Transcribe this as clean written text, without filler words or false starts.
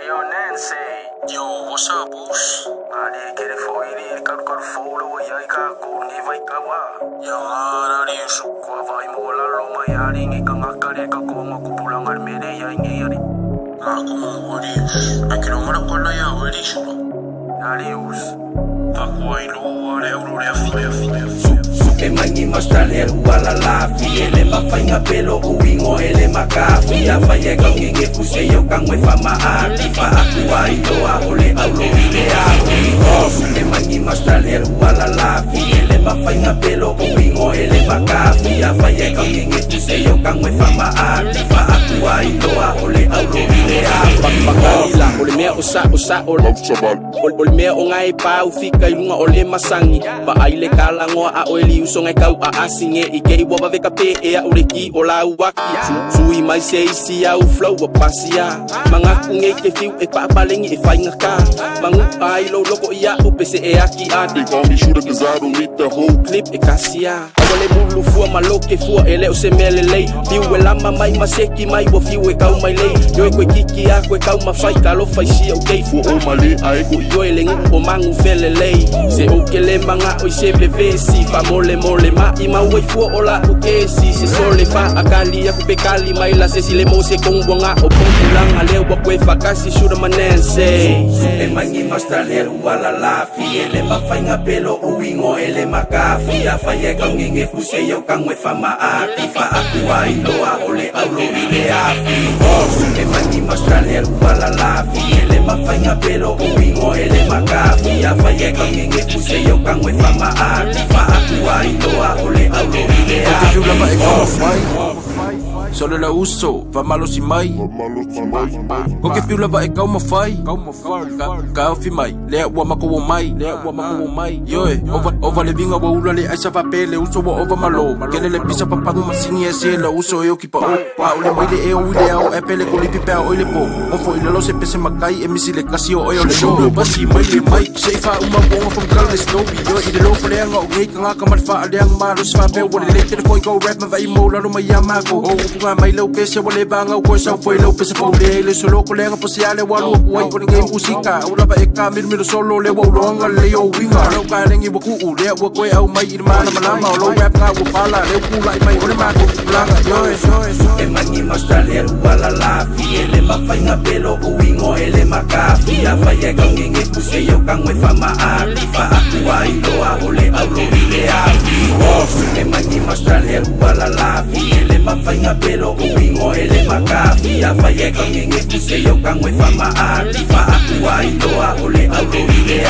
Yo, Nancy. Yo, what's up, Boosh? Ali, kere foi ele, caro follow, e aí, cara, nem vai cavar. Yo, nada disso. Qua vai mola, loma, e ali, nem cangacare, kakoma, kupulang armene, e aí, nem ali. Como disso? Aqui não mora com a Yahoo, é disso, pá. Alius. Paco aí, no euro, é fim. E mangi mastraleru ala lafi ele mafainga pelo uingo ele makafi afaye kaunge fuse yo kangwe fama ati fa akua iloa ole aulo ile afi e mangi mastraleru ala lafi ele mafainga pelo uingo ele makafi afaye kaunge fuse yo kangwe fama ati fa akua iloa ole aulo ile afi Pakalila ole mea usa ole mea o ngai pa ufika ilunga ole masangi ba aile kala ngoa a oeli usonga kau a asinge ike iwa ba veka pe e a ureki o la uwaki sui mai se isi au flow a pasia manga kunge ke fiu e pa palengi e fainga ka mangu ai lo loko ia o pese e aki adi They call me shooter cause I don't need the whole clip e kasia awale bulu fua maloke fua ele o se melelei fiu e lama mai maseki mai wo fiu e kau mai lei yo e koe kiki a koe kau mawhai ka lo fai sia o kei for all my late I go yo e lengu o mangu felelei se o ke le manga o i se vevesi fa mole ma ima wai fua o la o kesi se sole fa akali a kupe kali mai la se si le mo se kongwanga o pongulanga leo wa kwe fakasi shura manense e mangi mastraleru ala lafi ele mafainga pelo uingo ele makafi afaye kaunge fuse yo kangwe fama ati fa akua iloa ole aulo ile afi e mangi mastraleru ala lafi ele mafainga pelo uingo ele makafi afaye kaunge fuse yo kangwe fama ati fa akua iloa ole aulo ile Porque afi viu lava é como faz. Solo la uso, va malo si mai. Porque viu lava é como faz. Ka fi mai, le wa mako mai. Yo, over le vinga wa ula le aisa va pele uso wa over malo. Kele le pisa pa pangu masini ese la uso eu ki pa o. Pa ule mai le e o le au e pele ko lipi pa o le po. O fo ile lo se pese makai e misi le kasi o yo le no. Basi mai le mai, sei fa uma bonga from kala snowy. Yo i de lo fo le nga o ngai nga ka mal fa le ang malo sa pe wa le te foi go rap ma vai mo la no mai yamago. O punga mai lo pese wa le banga o sa foi lo pese fo le solo ko le nga posiale wa lo wa ko ngai musika. Ula ba e ka mir solo le wa lo nga le yo winga. Lo ka le ngi wa ku u le wa ko au mai irmana malama lo rap nga wa pala le ku lai mai o le ma ko langa yo e mangi mastraleru ala lafi ele mafainga pelo uingo ele makafi afaye kaunge fuse yo kangwe fama ati fa akua iloa ole aulo ile afi e mangi mastraleru ala lafi ele mafainga pelo uingo ele makafi afaye kaunge fuse yo kangwe fama ati fa akua iloa ole aulo ile